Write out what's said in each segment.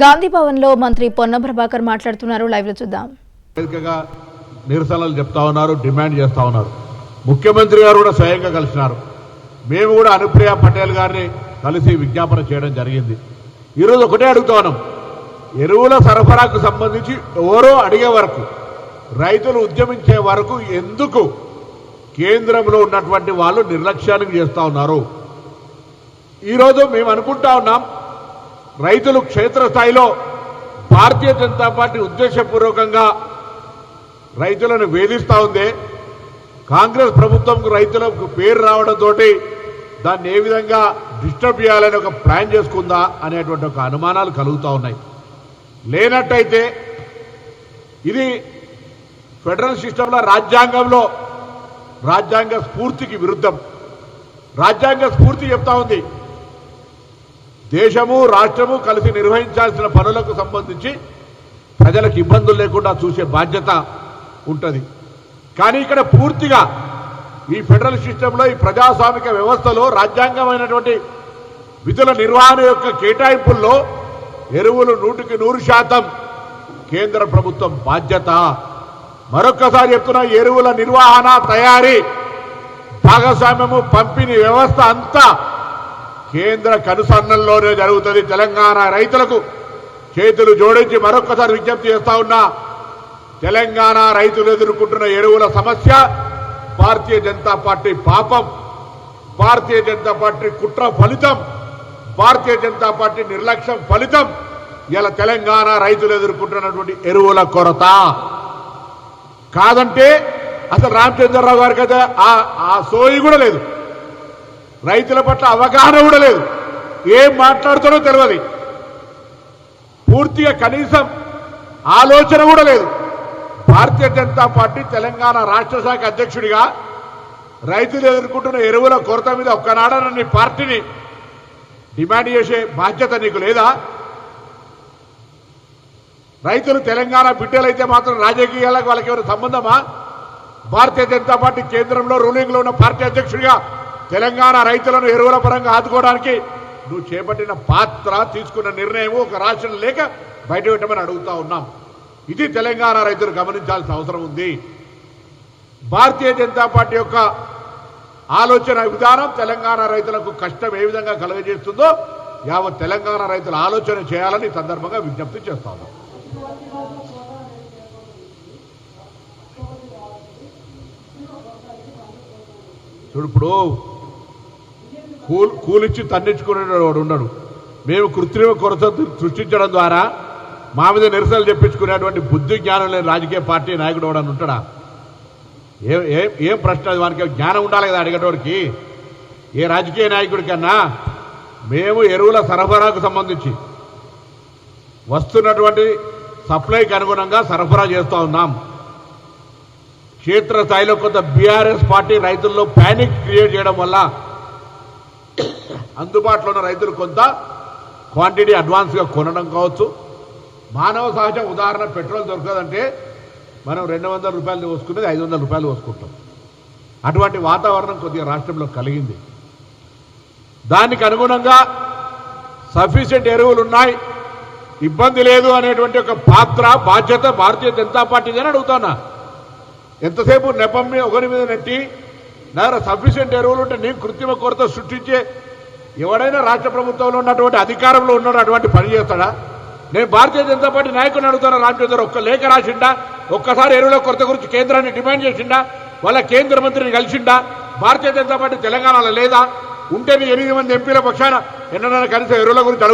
గాంధీ భవన్ లో మంత్రి పొన్నం ప్రభాకర్ మాట్లాడుతున్నారు. లైవ్ లో చూద్దాం. నిరసనలు చెప్తా ఉన్నారు, డిమాండ్ చేస్తా ఉన్నారు. ముఖ్యమంత్రి గారు కూడా స్వయంగా కలిసినారు. మేము కూడా అనుప్రియ పటేల్ గారిని కలిసి విజ్ఞాపన చేయడం జరిగింది. ఈరోజు ఒకటే అడుగుతా ఉన్నాం, ఎరువుల సరఫరాకు సంబంధించి ఎవరో అడిగే వరకు, రైతులు ఉద్యమించే వరకు ఎందుకు కేంద్రంలో ఉన్నటువంటి వాళ్ళు నిర్లక్ష్యానికి చేస్తా ఉన్నారు? ఈరోజు మేము అనుకుంటా ఉన్నాం, రైతులు క్షేత్రస్థాయిలో భారతీయ జనతా పార్టీ ఉద్దేశపూర్వకంగా రైతులను వేధిస్తూ ఉంది. కాంగ్రెస్ ప్రభుత్వంకు రైతులకు పేరు రావడంతో దాన్ని ఏ విధంగా డిస్టర్బ్ చేయాలని ఒక ప్లాన్ చేసుకుందా అనేటువంటి ఒక అనుమానాలు కలుగుతూ ఉన్నాయి. లేనట్టయితే ఇది ఫెడరల్ సిస్టంలో రాజ్యాంగ స్ఫూర్తికి విరుద్ధం. రాజ్యాంగ స్ఫూర్తి చెప్తా ఉంది, దేశము రాష్ట్రము కలిసి నిర్వహించాల్సిన పనులకు సంబంధించి ప్రజలకు ఇబ్బందులు లేకుండా చూసే బాధ్యత ఉంటుంది. కానీ ఇక్కడ పూర్తిగా ఈ ఫెడరల్ సిస్టంలో, ఈ ప్రజాస్వామిక వ్యవస్థలో రాజ్యాంగమైనటువంటి విధుల నిర్వహణ యొక్క కేటాయింపుల్లో ఎరువులు 100% కేంద్ర ప్రభుత్వం బాధ్యత. మరొక్కసారి చెప్తున్నా, ఎరువుల నిర్వహణ, తయారీ, భాగస్వామ్యము, పంపిణీ వ్యవస్థ అంతా కేంద్ర కనుసన్నల్లోనే జరుగుతుంది. తెలంగాణ రైతులకు చేతులు జోడించి మరొక్కసారి విజ్ఞప్తి చేస్తా ఉన్నా, తెలంగాణ రైతులు ఎదుర్కొంటున్న ఎరువుల సమస్య భారతీయ జనతా పార్టీ పాపం, భారతీయ జనతా పార్టీ కుట్ర ఫలితం, భారతీయ జనతా పార్టీ నిర్లక్ష్యం ఫలితం ఇలా తెలంగాణ రైతులు ఎదుర్కొంటున్నటువంటి ఎరువుల కొరత. కాదంటే అసలు రామచంద్రరావు గారికి అయితే ఆ సోయి కూడా లేదు, రైతుల పట్ల అవగాహన కూడా లేదు, ఏం మాట్లాడుతాడో తెలియదు, పూర్తిగా కనీసం ఆలోచన కూడా లేదు. భారతీయ జనతా పార్టీ తెలంగాణ రాష్ట్ర శాఖ అధ్యక్షుడిగా రైతులు ఎదుర్కొంటున్న ఎరువుల కొరత మీద ఒక్కనాడన నీ పార్టీని డిమాండ్ చేసే బాధ్యత నీకు లేదా? రైతులు తెలంగాణ బిడ్డలైతే మాత్రం రాజకీయాలకు వాళ్ళకి ఎవరు సంబంధమా? భారతీయ జనతా పార్టీ కేంద్రంలో రూలింగ్లో ఉన్న పార్టీ అధ్యక్షుడిగా తెలంగాణ రైతులను ఎరువుల పరంగా ఆదుకోవడానికి నువ్వు చేపట్టిన పాత్ర, తీసుకున్న నిర్ణయం ఒక రాష్ట్రం లేక బయట పెట్టమని అడుగుతా ఉన్నాం. ఇది తెలంగాణ రైతులు గమనించాల్సిన అవసరం ఉంది. భారతీయ జనతా పార్టీ యొక్క ఆలోచన విధానం తెలంగాణ రైతులకు కష్టం ఏ విధంగా కలుగజేస్తుందో యావత్ తెలంగాణ రైతులు ఆలోచన చేయాలని సందర్భంగా విజ్ఞప్తి చేస్తా ఉన్నాం. చూడు, ఇప్పుడు కూలిచ్చి తన్నించుకునేవాడు ఉన్నాడు. మేము కృత్రిమ కొరత సృష్టించడం ద్వారా మా మీద నిరసనలు చెప్పించుకునేటువంటి బుద్ధి జ్ఞానం లేని రాజకీయ పార్టీ నాయకుడు ఎవడని ఉంటాడా? ఏం ప్రశ్న? వానికి జ్ఞానం ఉండాలి కదా అడిగేటోడికి. ఏ రాజకీయ నాయకుడి కన్నా మేము ఎరువుల సరఫరాకు సంబంధించి వస్తున్నటువంటి సప్లైకి అనుగుణంగా సరఫరా చేస్తూ ఉన్నాం. క్షేత్రస్థాయిలో కొంత బీఆర్ఎస్ పార్టీ రైతుల్లో ప్యానిక్ క్రియేట్ చేయడం వల్ల అందుబాటులో ఉన్న రైతులు కొంత క్వాంటిటీ అడ్వాన్స్గా కొనడం కావచ్చు. మానవ సహజ ఉదాహరణ, పెట్రోల్ దొరకదంటే మనం 200 రూపాయలు పోసుకునేది 500 రూపాయలు పోసుకుంటాం. అటువంటి వాతావరణం కొద్దిగా రాష్ట్రంలో కలిగింది. దానికి అనుగుణంగా సఫిషియెంట్ ఎరువులు ఉన్నాయి, ఇబ్బంది లేదు అనేటువంటి ఒక పాత్ర, బాధ్యత భారతీయ జనతా పార్టీది అని అడుగుతున్నా. ఎంతసేపు నెపం మీద ఒకరి మీద నెట్టి నా దగ్గర సఫిషియెంట్ ఎరువులు ఉంటే నేను కృత్రిమ కొరత సృష్టించే ఎవడైనా రాష్ట్ర ప్రభుత్వంలో ఉన్నటువంటి అధికారంలో ఉన్నాడు అటువంటి పని చేస్తాడా? నేను భారతీయ జనతా పార్టీ నాయకుని అడుగుతున్నా, రామచంద్ర ఒక్క లేఖ రాసిండా? ఒక్కసారి ఎరువుల కొరత గురించి కేంద్రాన్ని డిమాండ్ చేసిండా? వాళ్ళ కేంద్ర మంత్రిని కలిసిండా? భారతీయ జనతా పార్టీ తెలంగాణలో లేదా? ఉంటే నీ 8 మంది ఎంపీల పక్షాన ఎన్నడైనా కనీసం ఎరువుల గురించి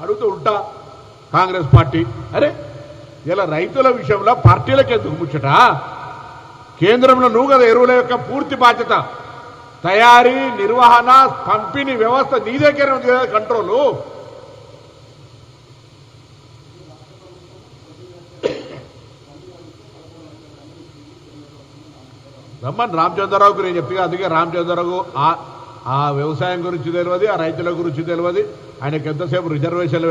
అడుగుతూ ఉంటా కాంగ్రెస్ పార్టీ. అరే, ఇలా రైతుల విషయంలో పార్టీలకు ఎందుకు ముచ్చట? కేంద్రంలో నువ్వు కదా ఎరువుల యొక్క పూర్తి బాధ్యత, తయారీ, నిర్వహణ, పంపిణీ వ్యవస్థ నీ దగ్గర ఉంది కదా కంట్రోలు. రమ్మని రామచంద్రరావుకు నేను చెప్పిగా, అందుకే రామచంద్రరావు ఆ వ్యవసాయం గురించి తెలియదు, ఆ రైతుల గురించి తెలియదు, ఆయనకు ఎంతసేపు రిజర్వేషన్లు